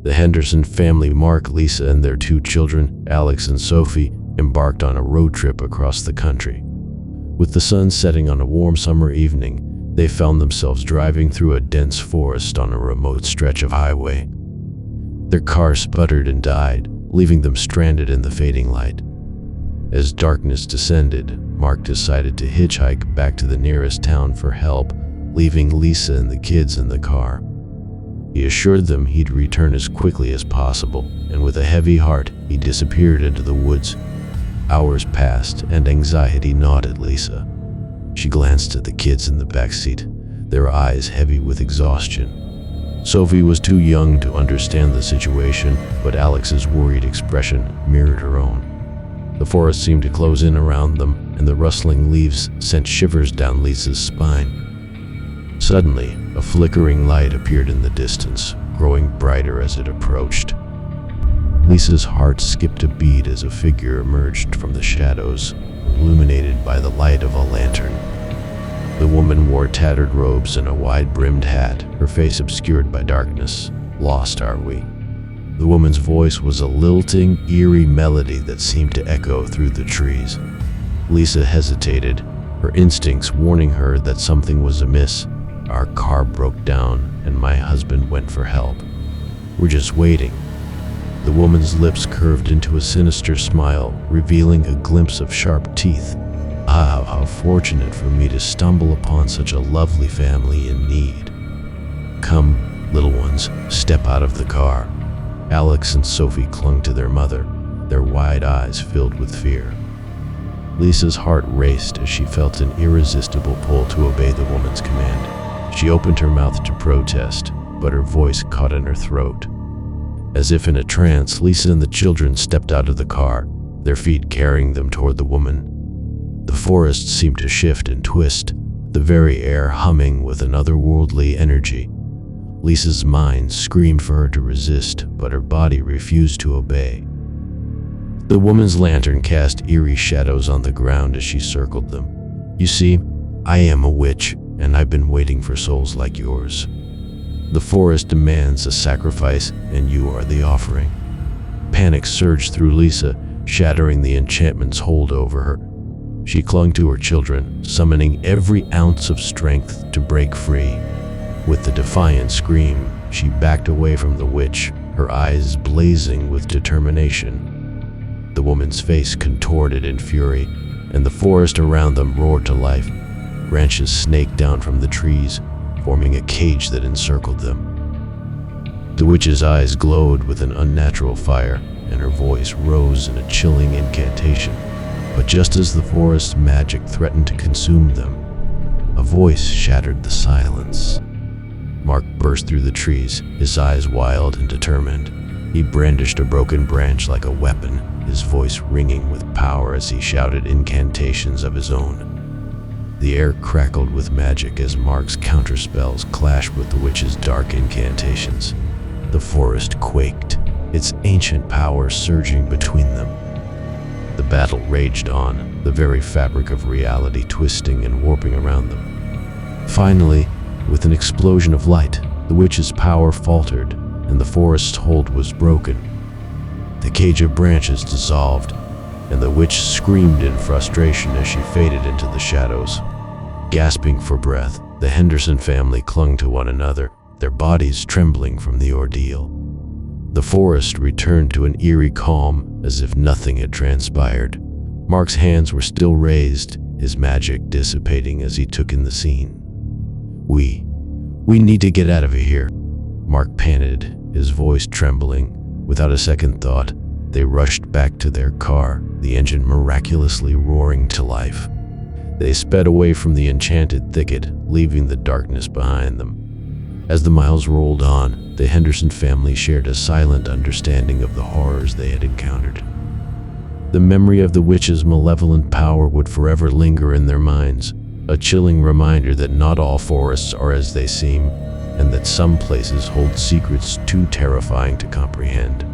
The Henderson family, Mark, Lisa, and their two children, Alex and Sophie, embarked on a road trip across the country. With the sun setting on a warm summer evening, they found themselves driving through a dense forest on a remote stretch of highway. Their car sputtered and died, leaving them stranded in the fading light. As darkness descended, Mark decided to hitchhike back to the nearest town for help, leaving Lisa and the kids in the car. He assured them he'd return as quickly as possible, and with a heavy heart, he disappeared into the woods. Hours passed, and anxiety gnawed at Lisa. She glanced at the kids in the backseat, their eyes heavy with exhaustion. Sophie was too young to understand the situation, but Alex's worried expression mirrored her own. The forest seemed to close in around them, and the rustling leaves sent shivers down Lisa's spine. Suddenly, a flickering light appeared in the distance, growing brighter as it approached. Lisa's heart skipped a beat as a figure emerged from the shadows, illuminated by the light of a lantern. The woman wore tattered robes and a wide-brimmed hat, her face obscured by darkness. "Lost, are we?" The woman's voice was a lilting, eerie melody that seemed to echo through the trees. Lisa hesitated, her instincts warning her that something was amiss. "Our car broke down, and my husband went for help. We're just waiting." The woman's lips curved into a sinister smile, revealing a glimpse of sharp teeth. "Ah, how fortunate for me to stumble upon such a lovely family in need. Come, little ones, step out of the car." Alex and Sophie clung to their mother, their wide eyes filled with fear. Lisa's heart raced as she felt an irresistible pull to obey the woman's command. She opened her mouth to protest, but her voice caught in her throat. As if in a trance, Lisa and the children stepped out of the car, their feet carrying them toward the woman. The forest seemed to shift and twist, the very air humming with an otherworldly energy. Lisa's mind screamed for her to resist, but her body refused to obey. The woman's lantern cast eerie shadows on the ground as she circled them. "You see, I am a witch, and I've been waiting for souls like yours. The forest demands a sacrifice, and you are the offering." Panic surged through Lisa, shattering the enchantment's hold over her. She clung to her children, summoning every ounce of strength to break free. With the defiant scream, she backed away from the witch, her eyes blazing with determination. The woman's face contorted in fury, and the forest around them roared to life. Branches snaked down from the trees, forming a cage that encircled them. The witch's eyes glowed with an unnatural fire, and her voice rose in a chilling incantation. But just as the forest's magic threatened to consume them, a voice shattered the silence. Mark burst through the trees, his eyes wild and determined. He brandished a broken branch like a weapon, his voice ringing with power as he shouted incantations of his own. The air crackled with magic as Mark's counterspells clashed with the witch's dark incantations. The forest quaked, its ancient power surging between them. The battle raged on, the very fabric of reality twisting and warping around them. Finally, with an explosion of light, the witch's power faltered, and the forest's hold was broken. The cage of branches dissolved, and the witch screamed in frustration as she faded into the shadows. Gasping for breath, the Henderson family clung to one another, their bodies trembling from the ordeal. The forest returned to an eerie calm, as if nothing had transpired. Mark's hands were still raised, his magic dissipating as he took in the scene. We need to get out of here," Mark panted, his voice trembling. Without a second thought, they rushed back to their car, the engine miraculously roaring to life. They sped away from the enchanted thicket, leaving the darkness behind them. As the miles rolled on, the Henderson family shared a silent understanding of the horrors they had encountered. The memory of the witch's malevolent power would forever linger in their minds, a chilling reminder that not all forests are as they seem, and that some places hold secrets too terrifying to comprehend.